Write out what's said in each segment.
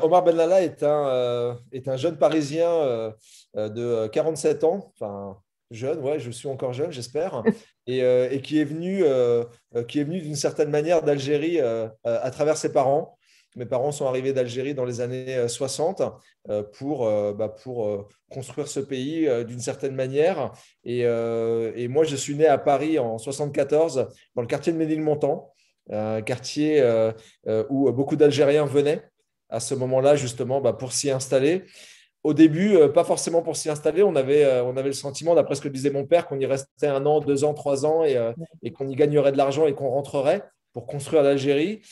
Omar Benalla est un jeune Parisien de 47 ans, enfin jeune, ouais, je suis encore jeune, j'espère, et qui est venu d'une certaine manière d'Algérie à travers ses parents. Mes parents sont arrivés d'Algérie dans les années 60 pour construire ce pays d'une certaine manière. Et moi, je suis né à Paris en 74, dans le quartier de Ménilmontant, un quartier où beaucoup d'Algériens venaient à ce moment-là, justement, pour s'y installer. Au début, pas forcément pour s'y installer, on avait le sentiment, d'après ce que disait mon père, qu'on y restait 1 an, 2 ans, 3 ans et qu'on y gagnerait de l'argent et qu'on rentrerait pour construire l'Algérie.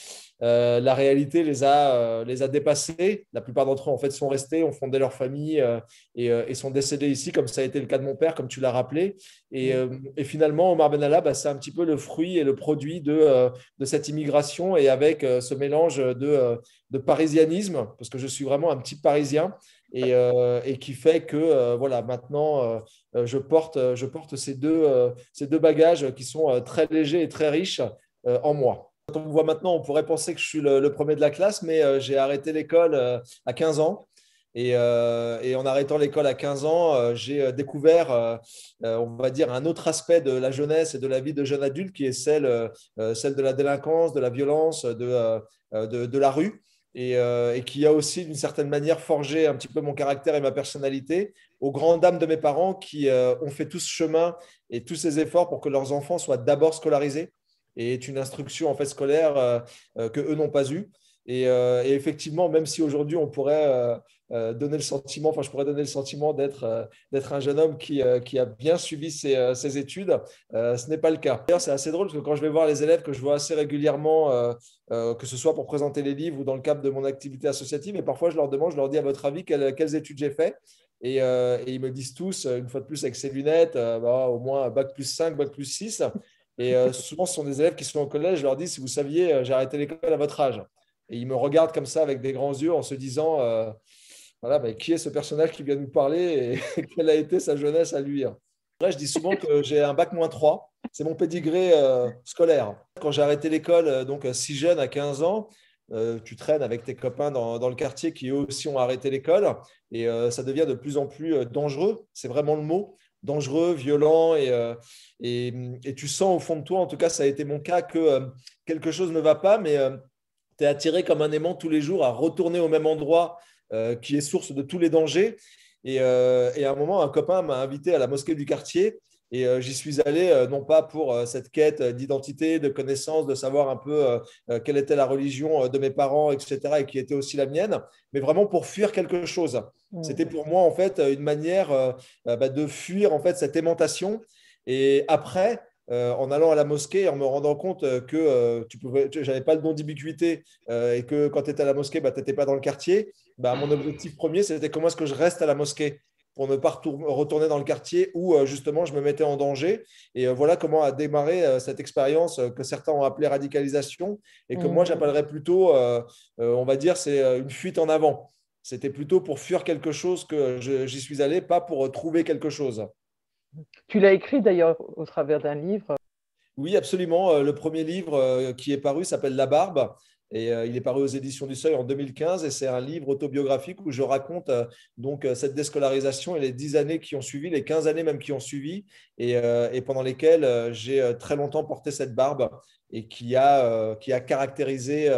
La réalité les a dépassés. La plupart d'entre eux, en fait, sont restés, ont fondé leur famille et sont décédés ici, comme ça a été le cas de mon père, comme tu l'as rappelé. Et finalement, Omar Benalla, c'est un petit peu le fruit et le produit de cette immigration et avec ce mélange de parisianisme, parce que je suis vraiment un petit Parisien, et qui fait que voilà, maintenant, je porte ces deux bagages qui sont très légers et très riches en moi. Quand on me voit maintenant, on pourrait penser que je suis le premier de la classe, mais j'ai arrêté l'école à 15 ans. Et en arrêtant l'école à 15 ans, j'ai découvert, on va dire, un autre aspect de la jeunesse et de la vie de jeune adulte qui est celle de la délinquance, de la violence, de la rue. Et qui a aussi, d'une certaine manière, forgé un petit peu mon caractère et ma personnalité, aux grandes dames de mes parents qui ont fait tout ce chemin et tous ces efforts pour que leurs enfants soient d'abord scolarisés et est une instruction en fait scolaire que eux n'ont pas eue. Et effectivement, même si aujourd'hui on pourrait donner le sentiment, enfin je pourrais donner le sentiment d'être un jeune homme qui a bien suivi ses études, ce n'est pas le cas. D'ailleurs, c'est assez drôle parce que quand je vais voir les élèves que je vois assez régulièrement, que ce soit pour présenter les livres ou dans le cadre de mon activité associative, et parfois je leur demande, je leur dis à votre avis quelles études j'ai fait. Et ils me disent tous, une fois de plus avec ces lunettes, au moins bac+5, bac+6. Et souvent, ce sont des élèves qui sont au collège. Je leur dis, si vous saviez, j'ai arrêté l'école à votre âge. Et ils me regardent comme ça avec des grands yeux en se disant, voilà, qui est ce personnage qui vient nous parler et quelle a été sa jeunesse à lui. Après, je dis souvent que j'ai un bac-3. C'est mon pédigré scolaire. Quand j'ai arrêté l'école, donc si jeune, à 15 ans, tu traînes avec tes copains dans le quartier qui eux aussi ont arrêté l'école. Et ça devient de plus en plus dangereux. C'est vraiment le mot dangereux, violent, et tu sens au fond de toi, en tout cas ça a été mon cas, que quelque chose ne va pas, mais tu es attiré comme un aimant tous les jours à retourner au même endroit qui est source de tous les dangers. Et à un moment, un copain m'a invité à la mosquée du quartier. Et j'y suis allé non pas pour cette quête d'identité, de connaissance, de savoir un peu quelle était la religion de mes parents, etc., et qui était aussi la mienne, mais vraiment pour fuir quelque chose. C'était pour moi en fait une manière de fuir en fait cette aimantation. Et après, en allant à la mosquée et en me rendant compte que j'avais pas le don d'ubiquité et que quand tu étais à la mosquée, tu n'étais pas dans le quartier, mon objectif premier, c'était comment est-ce que je reste à la mosquée pour ne pas retourner dans le quartier où justement je me mettais en danger. Et voilà comment a démarré cette expérience que certains ont appelée radicalisation et que moi j'appellerais plutôt, on va dire, c'est une fuite en avant. C'était plutôt pour fuir quelque chose que j'y suis allé, pas pour trouver quelque chose. Tu l'as écrit d'ailleurs au travers d'un livre. Oui, absolument. Le premier livre qui est paru s'appelle La Barbe. Et il est paru aux éditions du Seuil en 2015 et c'est un livre autobiographique où je raconte cette déscolarisation et les 10 années qui ont suivi, les 15 années même qui ont suivi et pendant lesquelles j'ai très longtemps porté cette barbe et qui a caractérisé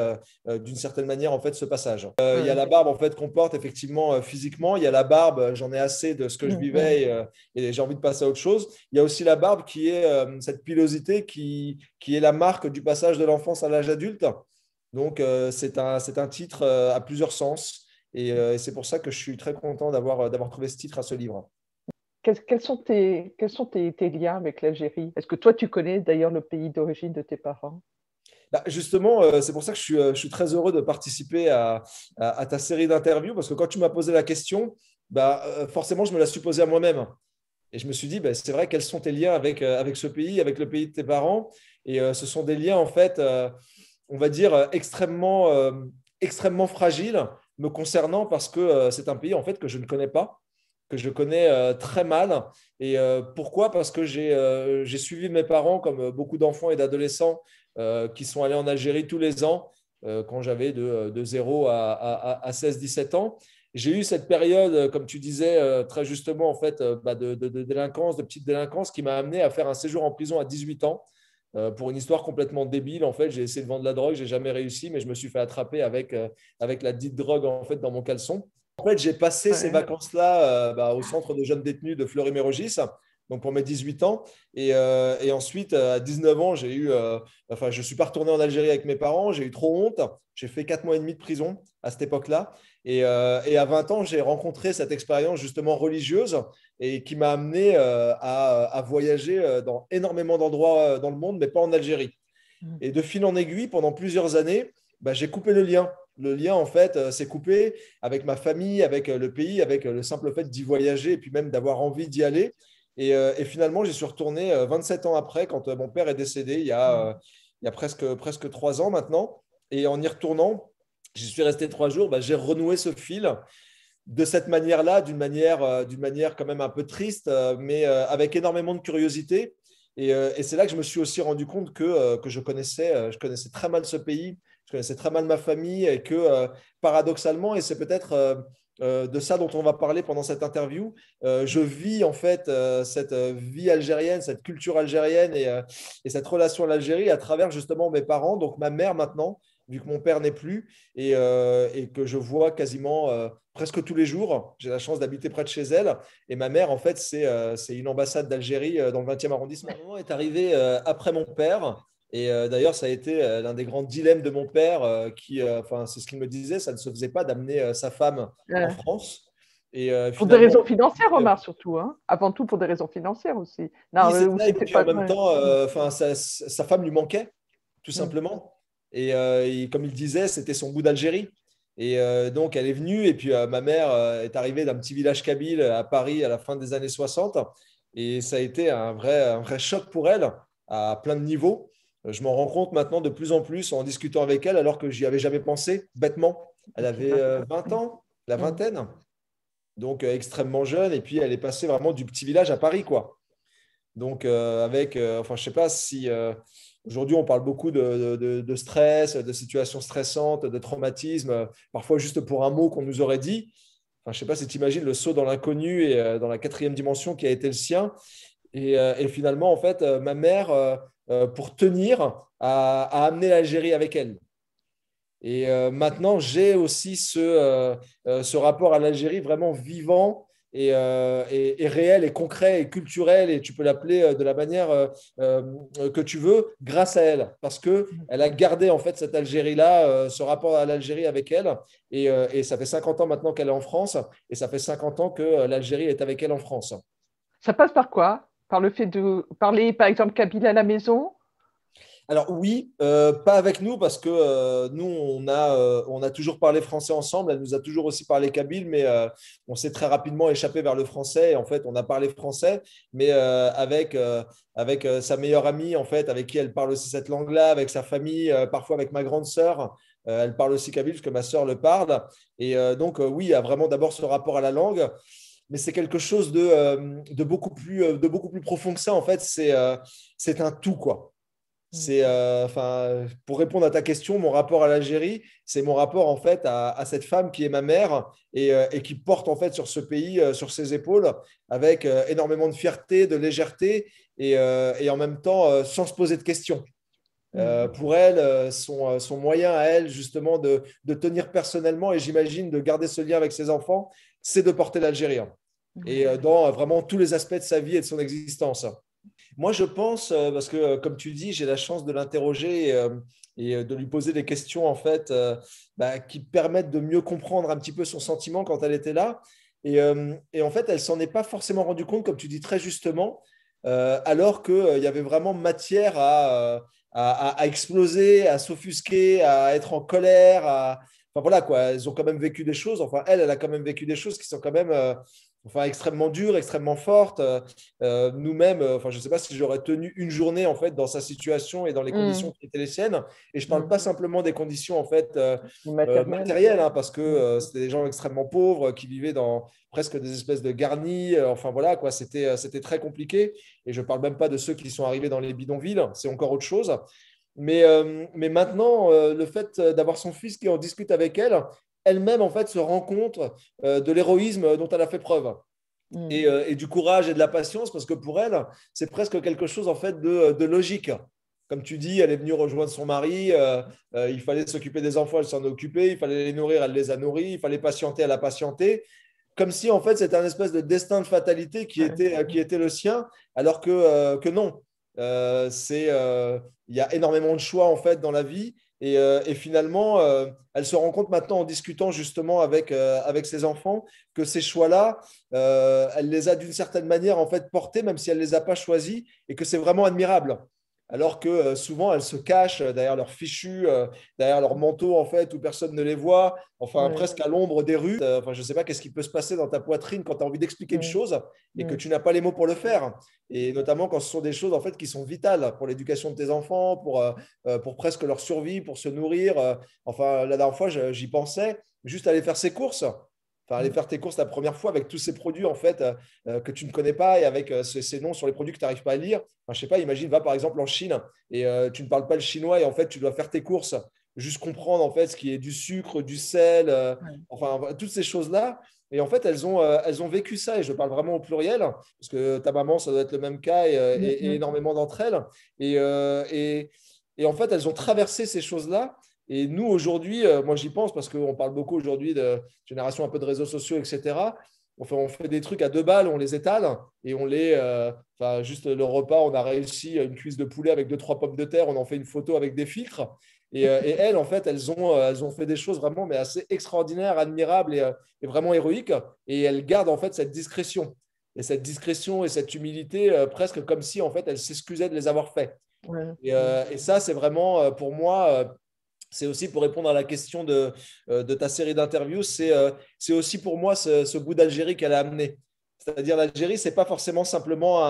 d'une certaine manière en fait ce passage. Il y a la barbe en fait qu'on porte effectivement physiquement, il y a la barbe, j'en ai assez de ce que je vivais et j'ai envie de passer à autre chose. Il y a aussi la barbe qui est cette pilosité qui est la marque du passage de l'enfance à l'âge adulte. Donc, c'est un titre à plusieurs sens. Et c'est pour ça que je suis très content d'avoir trouvé ce titre à ce livre. Quels sont tes liens avec l'Algérie? Est-ce que toi, tu connais d'ailleurs le pays d'origine de tes parents? Justement, c'est pour ça que je suis très heureux de participer à ta série d'interviews parce que quand tu m'as posé la question, forcément, je me la suis posée à moi-même. Et je me suis dit, c'est vrai, quels sont tes liens avec ce pays, avec le pays de tes parents? Et ce sont des liens, en fait, on va dire, extrêmement fragiles me concernant parce que c'est un pays, en fait, que je ne connais pas, que je connais très mal. Et pourquoi? Parce que j'ai suivi mes parents, comme beaucoup d'enfants et d'adolescents qui sont allés en Algérie tous les ans quand j'avais de 0 à 16-17 ans. J'ai eu cette période, comme tu disais très justement, en fait, de délinquance, de petite délinquance, qui m'a amené à faire un séjour en prison à 18 ans pour une histoire complètement débile. En fait, j'ai essayé de vendre de la drogue, j'ai jamais réussi, mais je me suis fait attraper avec la dite drogue en fait dans mon caleçon. En fait, j'ai passé ces Ouais. vacances-là au centre de jeunes détenus de Fleury-Mérogis, donc pour mes 18 ans. Et ensuite, à 19 ans, je ne suis pas retourné en Algérie avec mes parents, j'ai eu trop honte. J'ai fait 4 mois et demi de prison à cette époque-là. Et à 20 ans, j'ai rencontré cette expérience justement religieuse et qui m'a amené à voyager dans énormément d'endroits dans le monde, mais pas en Algérie. Mm. Et de fil en aiguille, pendant plusieurs années, j'ai coupé le lien. Le lien, en fait, s'est coupé avec ma famille, avec le pays, avec le simple fait d'y voyager et puis même d'avoir envie d'y aller. Et finalement, j'y suis retourné 27 ans après, quand mon père est décédé, il y a presque 3 ans maintenant. Et en y retournant, j'y suis resté 3 jours, j'ai renoué ce fil de cette manière-là, d'une manière quand même un peu triste, mais avec énormément de curiosité. Et c'est là que je me suis aussi rendu compte que je connaissais très mal ce pays, je connaissais très mal ma famille, et que paradoxalement, et c'est peut-être de ça dont on va parler pendant cette interview, je vis en fait cette vie algérienne, cette culture algérienne et cette relation à l'Algérie à travers justement mes parents, donc ma mère maintenant, vu que mon père n'est plus, et que je vois quasiment presque tous les jours. J'ai la chance d'habiter près de chez elle. Et ma mère, en fait, c'est une ambassade d'Algérie dans le 20e arrondissement. Mon moment est arrivé après mon père. Et d'ailleurs, ça a été l'un des grands dilemmes de mon père, enfin, c'est ce qu'il me disait, ça ne se faisait pas d'amener sa femme en Ouais. France. Et Pour des finalement, raisons financières, Omar, surtout. Hein. Avant tout, pour des raisons financières aussi. oui, Non, c'est ou ça. Et c'était puis en pas. même Ouais. temps, Mm. enfin, sa femme lui manquait, tout Mm. simplement. Et comme il disait, c'était son goût d'Algérie. Et donc, elle est venue. Et puis, ma mère est arrivée d'un petit village kabyle à Paris à la fin des années 60. Et ça a été un vrai choc pour elle à plein de niveaux. Je m'en rends compte maintenant de plus en plus en discutant avec elle, alors que j'y avais jamais pensé, bêtement. Elle Tout avait à fait. 20 Mm. ans, la Mm. vingtaine. Donc, extrêmement jeune. Et puis, elle est passée vraiment du petit village à Paris, quoi. Donc, enfin, je sais pas si aujourd'hui on parle beaucoup de stress, de situations stressantes, de traumatisme, parfois juste pour un mot qu'on nous aurait dit. Enfin, je sais pas si tu imagines le saut dans l'inconnu et dans la quatrième dimension qui a été le sien. Et finalement, en fait, ma mère, pour tenir, a amené l'Algérie avec elle. Et maintenant, j'ai aussi ce rapport à l'Algérie vraiment vivant et réel et concret et culturel, et tu peux l'appeler de la manière que tu veux, grâce à elle, parce qu'elle a gardé en fait cette Algérie-là, ce rapport à l'Algérie avec elle, et ça fait 50 ans maintenant qu'elle est en France, et ça fait 50 ans que l'Algérie est avec elle en France. Ça passe par quoi? Par le fait de parler, par exemple, kabyle à la maison? Alors oui, pas avec nous parce que nous, on a toujours parlé français ensemble. Elle nous a toujours aussi parlé kabyle, mais on s'est très rapidement échappé vers le français. Et en fait, on a parlé français, mais avec sa meilleure amie, en fait, avec qui elle parle aussi cette langue-là, avec sa famille, parfois avec ma grande sœur. Elle parle aussi kabyle parce que ma sœur le parle. Et donc, oui, il y a vraiment d'abord ce rapport à la langue, mais c'est quelque chose de beaucoup plus profond que ça. En fait, c'est un tout, quoi. Mm. Enfin, pour répondre à ta question, mon rapport à l'Algérie, c'est mon rapport en fait à cette femme qui est ma mère et qui porte en fait sur ce pays, sur ses épaules, avec énormément de fierté, de légèreté et en même temps sans se poser de questions. Mm. Pour elle, son moyen à elle justement de tenir personnellement et j'imagine de garder ce lien avec ses enfants, c'est de porter l'Algérie, hein. Et Ouais. dans vraiment tous les aspects de sa vie et de son existence. Moi, je pense, parce que comme tu dis, j'ai la chance de l'interroger et de lui poser des questions en fait qui permettent de mieux comprendre un petit peu son sentiment quand elle était là. Et en fait, elle s'en est pas forcément rendue compte, comme tu dis très justement, alors qu'il y avait vraiment matière à exploser, à s'offusquer, à être en colère. Enfin voilà quoi, elles ont quand même vécu des choses. Enfin, elle a quand même vécu des choses qui sont quand même enfin, extrêmement dures, extrêmement fortes. Nous-mêmes, enfin, je ne sais pas si j'aurais tenu une journée en fait dans sa situation et dans les conditions Mm. qui étaient les siennes. Et je ne parle Mm. pas simplement des conditions en fait Matériel. matérielles, hein, parce que Mm. c'était des gens extrêmement pauvres qui vivaient dans presque des espèces de garnis. Enfin voilà quoi, c'était très compliqué. Et je ne parle même pas de ceux qui sont arrivés dans les bidonvilles, c'est encore autre chose. Mais maintenant, le fait d'avoir son fils qui en discute avec elle, elle-même, en fait, se rend compte de l'héroïsme dont elle a fait preuve et du courage et de la patience, parce que pour elle, c'est presque quelque chose en fait de logique. Comme tu dis, elle est venue rejoindre son mari, il fallait s'occuper des enfants, elle s'en est occupée, il fallait les nourrir, elle les a nourris, il fallait patienter, elle a patienté. Comme si en fait c'était un espèce de destin de fatalité qui était le sien, alors que non. Il y a énormément de choix en fait dans la vie et finalement, elle se rend compte maintenant en discutant justement avec ses enfants que ces choix-là, elle les a d'une certaine manière en fait portés, même si elle ne les a pas choisis, et que c'est vraiment admirable. Alors que souvent, elles se cachent derrière leurs fichus, derrière leur manteau, en fait, où personne ne les voit, enfin, Ouais. presque à l'ombre des rues. Enfin, je ne sais pas qu'est-ce qui peut se passer dans ta poitrine quand tu as envie d'expliquer une Mm. chose et que Mm. tu n'as pas les mots pour le faire. Et notamment quand ce sont des choses, en fait, qui sont vitales pour l'éducation de tes enfants, pour presque leur survie, pour se nourrir. Enfin, la dernière fois, j'y pensais, juste aller faire ses courses. Enfin, aller Mm. faire tes courses la première fois avec tous ces produits en fait que tu ne connais pas et avec ces noms sur les produits que tu n'arrives pas à lire. Enfin, je sais pas, imagine, va par exemple en Chine et tu ne parles pas le chinois et en fait tu dois faire tes courses, juste comprendre en fait ce qui est du sucre, du sel, Ouais. enfin toutes ces choses-là. Et en fait, elles ont vécu ça, et je parle vraiment au pluriel, parce que ta maman, ça doit être le même cas, et Mm. énormément d'entre elles. Et, euh, et, et en fait, elles ont traversé ces choses-là. Et nous, aujourd'hui, moi j'y pense parce qu'on parle beaucoup aujourd'hui de génération un peu de réseaux sociaux, etc. On fait des trucs à 2 balles, on les étale et enfin, juste le repas, on a réussi une cuisse de poulet avec 2, 3 pommes de terre, on en fait une photo avec des filtres. Et elles, en fait, elles ont fait des choses vraiment mais assez extraordinaires, admirables et vraiment héroïques. Et elles gardent en fait cette discrétion. Et cette discrétion et cette humilité, presque comme si en fait elles s'excusaient de les avoir fait. Ouais. Mm. Et ça, c'est vraiment pour moi, c'est aussi pour répondre à la question de ta série d'interviews, c'est aussi pour moi ce bout d'Algérie qu'elle a amené. C'est-à-dire l'Algérie, c'est pas forcément simplement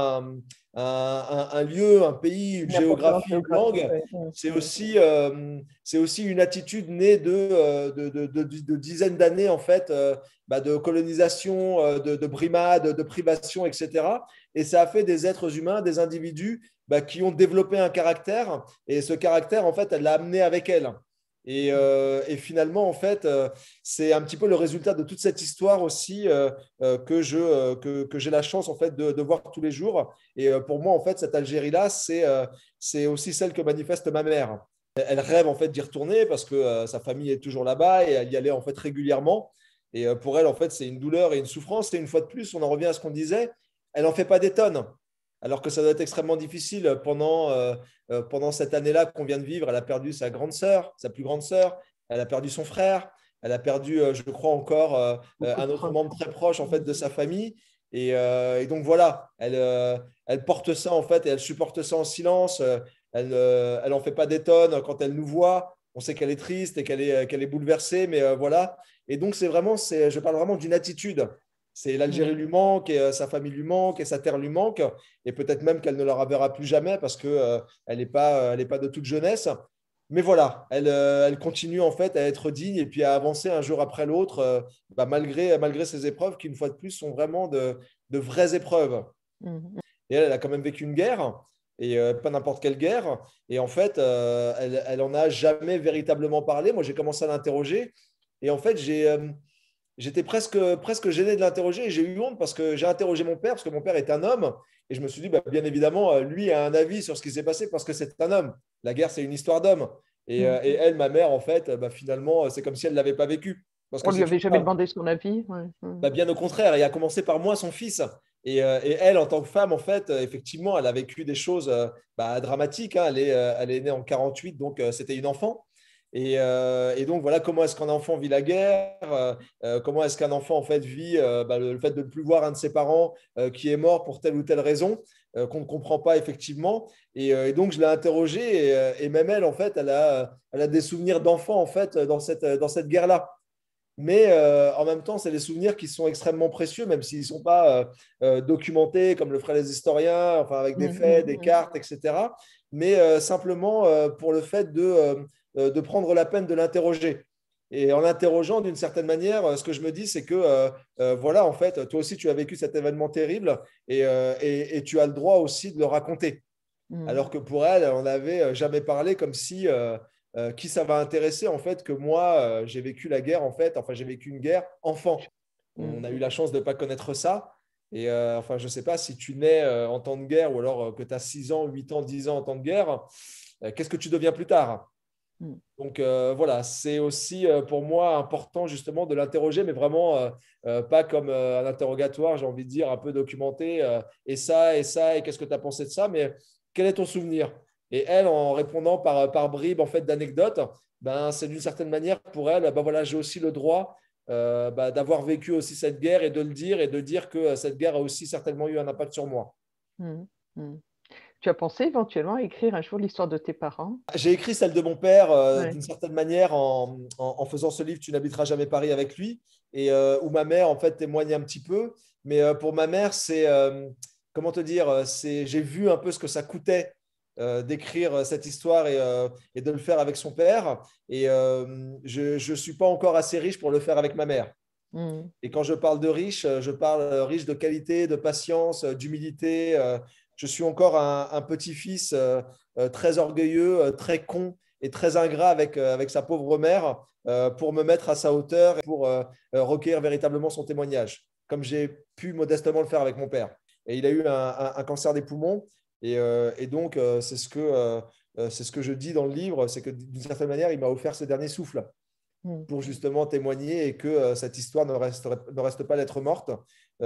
un lieu, un pays, une Une importance géographie, une géographique. langue. Ouais. Mm. Mm. C'est aussi une attitude née de dizaines d'années en fait, de colonisation, de brimade, de privation, etc. Et ça a fait des êtres humains, des individus qui ont développé un caractère. Et ce caractère, en fait, elle l'a amené avec elle. Et finalement, en fait, c'est un petit peu le résultat de toute cette histoire aussi que j'ai la chance en fait de voir tous les jours. Et pour moi, en fait, cette Algérie-là, c'est aussi celle que manifeste ma mère. Elle rêve en fait d'y retourner parce que sa famille est toujours là-bas et elle y allait en fait régulièrement. Et pour elle, en fait, c'est une douleur et une souffrance. Et une fois de plus, on en revient à ce qu'on disait, elle n'en fait pas des tonnes. Alors que ça doit être extrêmement difficile pendant cette année-là qu'on vient de vivre. Elle a perdu sa grande sœur, sa plus grande sœur, elle a perdu son frère, elle a perdu, je crois, encore Beaucoup un de autre proches. membre très proche en fait, Mm. de sa famille. Et donc voilà, elle porte ça en fait et elle supporte ça en silence. Elle en fait pas des tonnes quand elle nous voit. On sait qu'elle est triste et qu'elle est bouleversée, mais voilà. Et donc je parle vraiment d'une attitude. C'est l'Algérie Mm. lui manque, et sa famille lui manque, et sa terre lui manque, et peut-être même qu'elle ne la reverra plus jamais parce que elle est pas de toute jeunesse. Mais voilà, elle continue en fait à être digne et puis à avancer un jour après l'autre, malgré ces épreuves qui, une fois de plus, sont vraiment de vraies épreuves. Mm. Et elle a quand même vécu une guerre, et pas n'importe quelle guerre. Et en fait, elle en a jamais véritablement parlé. Moi, j'ai commencé à l'interroger, et en fait, j'étais presque gêné de l'interroger et j'ai eu honte parce que j'ai interrogé mon père, parce que mon père est un homme. Et je me suis dit, bien évidemment, lui a un avis sur ce qui s'est passé parce que c'est un homme. La guerre, c'est une histoire d'homme. Mm. Et elle, ma mère, en fait, finalement, c'est comme si elle ne l'avait pas vécu. Parce que On lui c'est une avait jamais femme. demandé son avis. Ouais. Mm. Bien au contraire, et à commencer par moi, son fils. Et elle, en tant que femme, en fait, effectivement, elle a vécu des choses dramatiques, hein. Elle est née en 48, donc c'était une enfant. Et donc, voilà comment est-ce qu'un enfant vit la guerre, comment est-ce qu'un enfant, en fait, vit le fait de ne plus voir un de ses parents qui est mort pour telle ou telle raison, qu'on ne comprend pas effectivement. Et donc, je l'ai interrogée, et même elle, en fait, elle a des souvenirs d'enfant, en fait, dans cette guerre-là. Mais en même temps, c'est des souvenirs qui sont extrêmement précieux, même s'ils ne sont pas documentés comme le feraient les historiens, enfin avec des Mm. faits, des Mm. cartes, etc. Mais simplement pour le fait de prendre la peine de l'interroger. Et en l'interrogeant, d'une certaine manière, ce que je me dis, c'est que voilà, en fait, toi aussi, tu as vécu cet événement terrible et tu as le droit aussi de le raconter. Mm. alors que pour elle, on n'avait jamais parlé comme si qui ça va intéresser en fait que moi, j'ai vécu la guerre en fait, enfin j'ai vécu une guerre enfant. On Mm. a eu la chance de ne pas connaître ça. Et enfin, je ne sais pas si tu nais en temps de guerre ou alors que tu as 6 ans, 8 ans, 10 ans en temps de guerre, qu'est-ce que tu deviens plus tard? Mm. Donc voilà, c'est aussi pour moi important justement de l'interroger, mais vraiment pas comme un interrogatoire, j'ai envie de dire, un peu documenté, et ça, et qu'est-ce que tu as pensé de ça, mais quel est ton souvenir? Et elle, en répondant par bribes en fait, d'anecdotes, ben, c'est d'une certaine manière pour elle, ben, voilà, j'ai aussi le droit ben, d'avoir vécu aussi cette guerre et de dire que cette guerre a aussi certainement eu un impact sur moi. Mm. Mm. Tu as pensé éventuellement à écrire un jour l'histoire de tes parents? J'ai écrit celle de mon père Ouais. d'une certaine manière en faisant ce livre Tu n'habiteras jamais Paris avec lui, et où ma mère en fait témoigne un petit peu. Mais pour ma mère, c'est comment te dire, j'ai vu un peu ce que ça coûtait d'écrire cette histoire et de le faire avec son père. Et je ne suis pas encore assez riche pour le faire avec ma mère. Mm. Et quand je parle de riche, je parle riche de qualité, de patience, d'humilité. Je suis encore un petit-fils très orgueilleux, très con et très ingrat avec sa pauvre mère pour me mettre à sa hauteur et pour recueillir véritablement son témoignage, comme j'ai pu modestement le faire avec mon père. Et il a eu un cancer des poumons. Et donc, c'est ce que je dis dans le livre, c'est que d'une certaine manière, il m'a offert ce dernier souffle Mm. pour justement témoigner et que cette histoire ne reste pas lettre morte.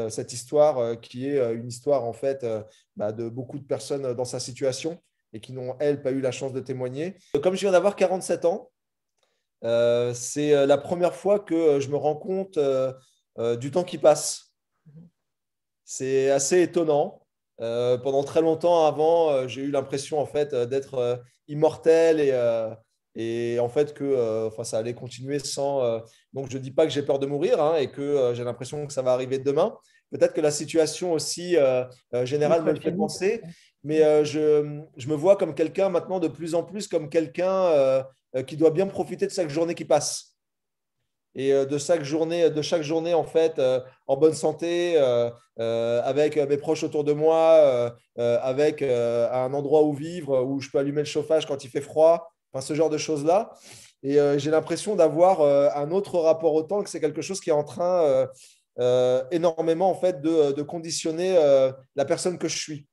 Cette histoire qui est une histoire en fait bah, de beaucoup de personnes dans sa situation et qui n'ont, elles, pas eu la chance de témoigner. Comme je viens d'avoir 47 ans, c'est la première fois que je me rends compte du temps qui passe. C'est assez étonnant. Pendant très longtemps avant, j'ai eu l'impression en fait d'être immortel et en fait que enfin, ça allait continuer sans. Donc je dis pas que j'ai peur de mourir hein, et que j'ai l'impression que ça va arriver demain. Peut-être que la situation aussi générale me le fait Microbienne. penser, mais je me vois comme quelqu'un maintenant de plus en plus comme quelqu'un qui doit bien profiter de chaque journée qui passe et de chaque journée en fait en bonne santé, avec mes proches autour de moi, avec un endroit où vivre, où je peux allumer le chauffage quand il fait froid, enfin ce genre de choses-là. Et j'ai l'impression d'avoir un autre rapport au temps, que c'est quelque chose qui est en train énormément en fait de conditionner la personne que je suis.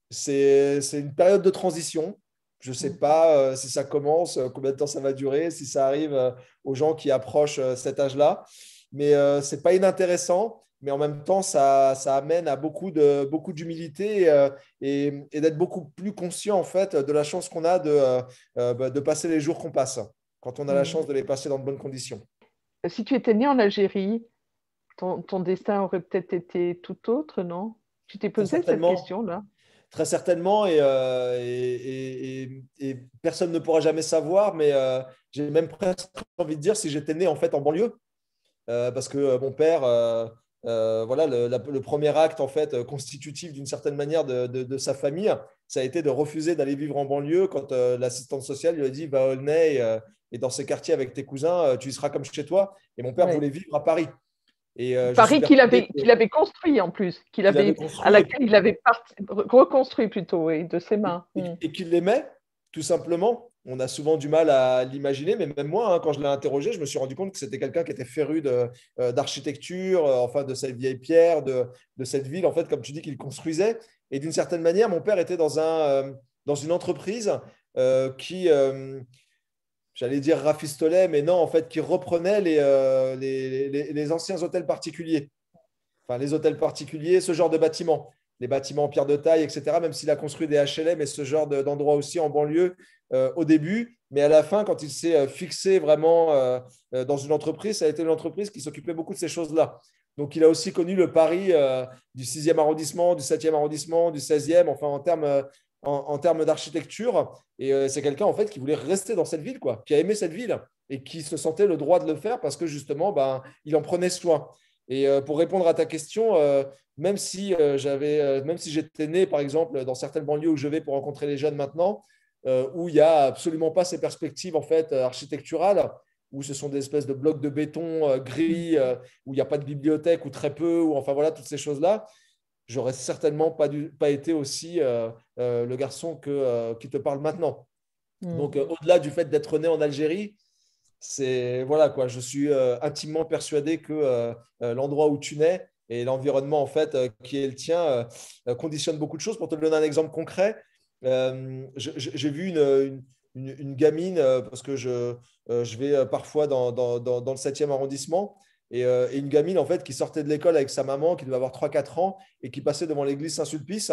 C'est une période de transition. Je ne sais Mm. pas si ça commence, combien de temps ça va durer, si ça arrive aux gens qui approchent cet âge-là. Mais ce n'est pas inintéressant. Mais en même temps, ça amène à beaucoup d'humilité et d'être beaucoup plus conscient en fait de la chance qu'on a de passer les jours qu'on passe, quand on a la Mm. chance de les passer dans de bonnes conditions. Si tu étais né en Algérie, ton destin aurait peut-être été tout autre, non? Tu t'es Très posé cette certainement. question-là? Très certainement, et personne ne pourra jamais savoir, mais j'ai même presque envie de dire si j'étais né en fait en banlieue, parce que mon père, voilà, le premier acte en fait constitutif d'une certaine manière de sa famille, ça a été de refuser d'aller vivre en banlieue quand l'assistante sociale lui a dit va à Aulnay et dans ces quartiers avec tes cousins, tu y seras comme chez toi. Et mon père Oui. voulait vivre à Paris. Et je suis Paris persuadé qu'il avait construit en plus, qu'il avait à construit laquelle il avait reconstruit plutôt, oui, de ses mains. Mm. et qu'il l'aimait, tout simplement. On a souvent du mal à l'imaginer, mais même moi, hein, quand je l'ai interrogé, je me suis rendu compte que c'était quelqu'un qui était féru d'architecture, enfin de cette vieille pierre, de cette ville, en fait, comme tu dis, qu'il construisait. Et d'une certaine manière, mon père était dans une entreprise qui, j'allais dire rafistolait, mais non, en fait, qui reprenait les anciens hôtels particuliers, enfin les hôtels particuliers, ce genre de bâtiments, les bâtiments en pierre de taille, etc., même s'il a construit des HLM et ce genre d'endroits aussi en banlieue au début. Mais à la fin, quand il s'est fixé vraiment dans une entreprise, ça a été une entreprise qui s'occupait beaucoup de ces choses-là. Donc, il a aussi connu le Paris du 6e arrondissement, du 7e arrondissement, du 16e, enfin en termes d'architecture. Et c'est quelqu'un en fait qui voulait rester dans cette ville, quoi, qui a aimé cette ville et qui se sentait le droit de le faire parce que justement, ben, il en prenait soin. Et pour répondre à ta question, même si j'étais né, par exemple, dans certaines banlieues où je vais pour rencontrer les jeunes maintenant, où il n'y a absolument pas ces perspectives en fait architecturales, où ce sont des espèces de blocs de béton gris, où il n'y a pas de bibliothèque ou très peu, ou enfin voilà toutes ces choses-là. j'aurais certainement pas été aussi le garçon qui te parle maintenant. Donc, au-delà du fait d'être né en Algérie, c'est voilà quoi. Je suis intimement persuadé que l'endroit où tu nais et l'environnement en fait qui est le tien conditionne beaucoup de choses. Pour te donner un exemple concret, j'ai vu une gamine parce que je vais parfois dans le 7e arrondissement et une gamine en fait qui sortait de l'école avec sa maman qui devait avoir 3 4 ans et qui passait devant l'église Saint-Sulpice.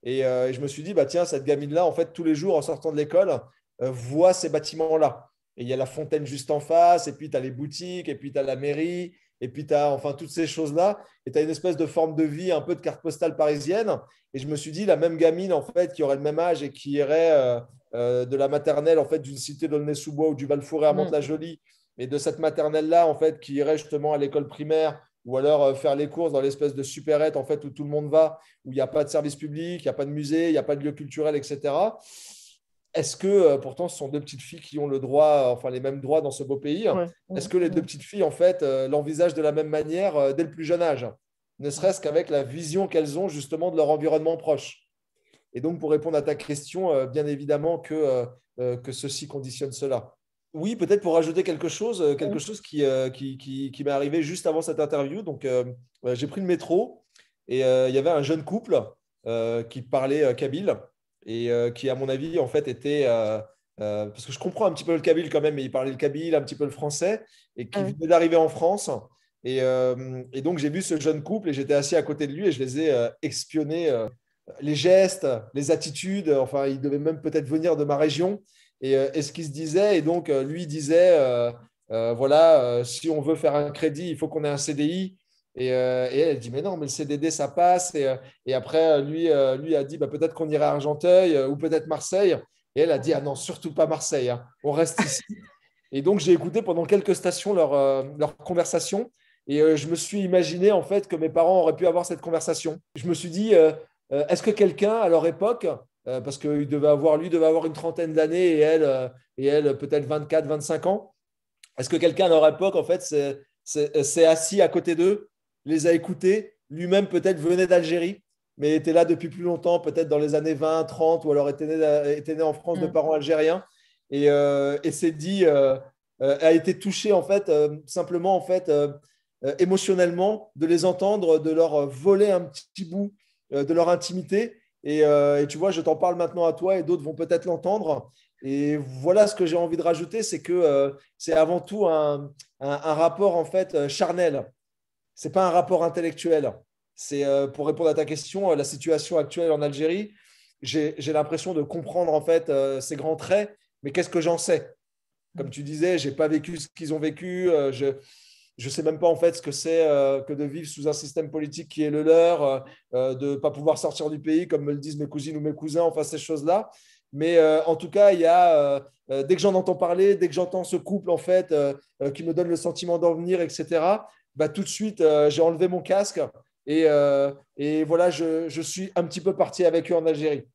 Et je me suis dit, bah, tiens, cette gamine-là, en fait, tous les jours en sortant de l'école, voit ces bâtiments-là. Et il y a la fontaine juste en face, et puis tu as les boutiques, et puis tu as la mairie, et puis tu as enfin toutes ces choses-là. Et tu as une espèce de forme de vie, un peu de carte postale parisienne. Et je me suis dit, la même gamine, en fait, qui aurait le même âge et qui irait de la maternelle, en fait, d'une cité d'Aulnay-sous-Bois ou du Val-Fouré à Mantes-la-Jolie, et de cette maternelle-là, en fait, qui irait justement à l'école primaire, ou alors faire les courses dans l'espèce de supérette, en fait, où tout le monde va, où il n'y a pas de service public, il n'y a pas de musée, il n'y a pas de lieu culturel, etc. Est-ce que, pourtant, ce sont deux petites filles qui ont le droit, enfin les mêmes droits dans ce beau pays, Ouais. est-ce que les deux petites filles, en fait, l'envisagent de la même manière dès le plus jeune âge, ne serait-ce qu'avec la vision qu'elles ont justement de leur environnement proche? Et donc, pour répondre à ta question, bien évidemment que ceci conditionne cela. Oui, peut-être pour rajouter quelque chose qui m'est arrivé juste avant cette interview. Donc, ouais, j'ai pris le métro et il y avait un jeune couple qui parlait kabyle et qui, à mon avis, en fait, était. Parce que je comprends un petit peu le kabyle quand même, mais il parlait le kabyle, un petit peu le français, et qui venait d'arriver en France. Et donc, j'ai vu ce jeune couple et j'étais assis à côté de lui et je les ai espionnés, les gestes, les attitudes. Enfin, ils devaient même peut-être venir de ma région et ce qui se disait. Et donc, lui disait, voilà, si on veut faire un crédit, il faut qu'on ait un CDI. Et elle dit, mais non, mais le CDD, ça passe. Et après, lui a dit, bah, peut-être qu'on irait à Argenteuil ou peut-être Marseille. Et elle a dit, ah non, surtout pas Marseille, hein. On reste ici. Et donc, j'ai écouté pendant quelques stations leur conversation. Et je me suis imaginé, en fait, que mes parents auraient pu avoir cette conversation. Je me suis dit, est-ce que quelqu'un, à leur époque, parce que lui devait avoir une trentaine d'années et elle peut-être 24, 25 ans. Est-ce que quelqu'un à leur époque, en fait, s'est assis à côté d'eux, les a écoutés, lui-même peut-être venait d'Algérie, mais était là depuis plus longtemps, peut-être dans les années 20, 30, ou alors était né en France de parents algériens, et s'est dit, a été touché, en fait, simplement, en fait, émotionnellement, de les entendre, de leur voler un petit bout de leur intimité. Et tu vois, je t'en parle maintenant à toi et d'autres vont peut-être l'entendre. Et voilà ce que j'ai envie de rajouter, c'est que c'est avant tout un rapport en fait charnel. C'est pas un rapport intellectuel. C'est pour répondre à ta question, la situation actuelle en Algérie. J'ai l'impression de comprendre en fait ces grands traits, mais qu'est-ce que j'en sais? Comme tu disais, j'ai pas vécu ce qu'ils ont vécu. Je sais même pas en fait ce que c'est que de vivre sous un système politique qui est le leur, de ne pas pouvoir sortir du pays, comme me le disent mes cousines ou mes cousins, enfin ces choses-là. Mais en tout cas, il y a, dès que j'en entends parler, dès que j'entends ce couple en fait qui me donne le sentiment d'en venir, etc., bah, tout de suite, j'ai enlevé mon casque et voilà, je suis un petit peu parti avec eux en Algérie.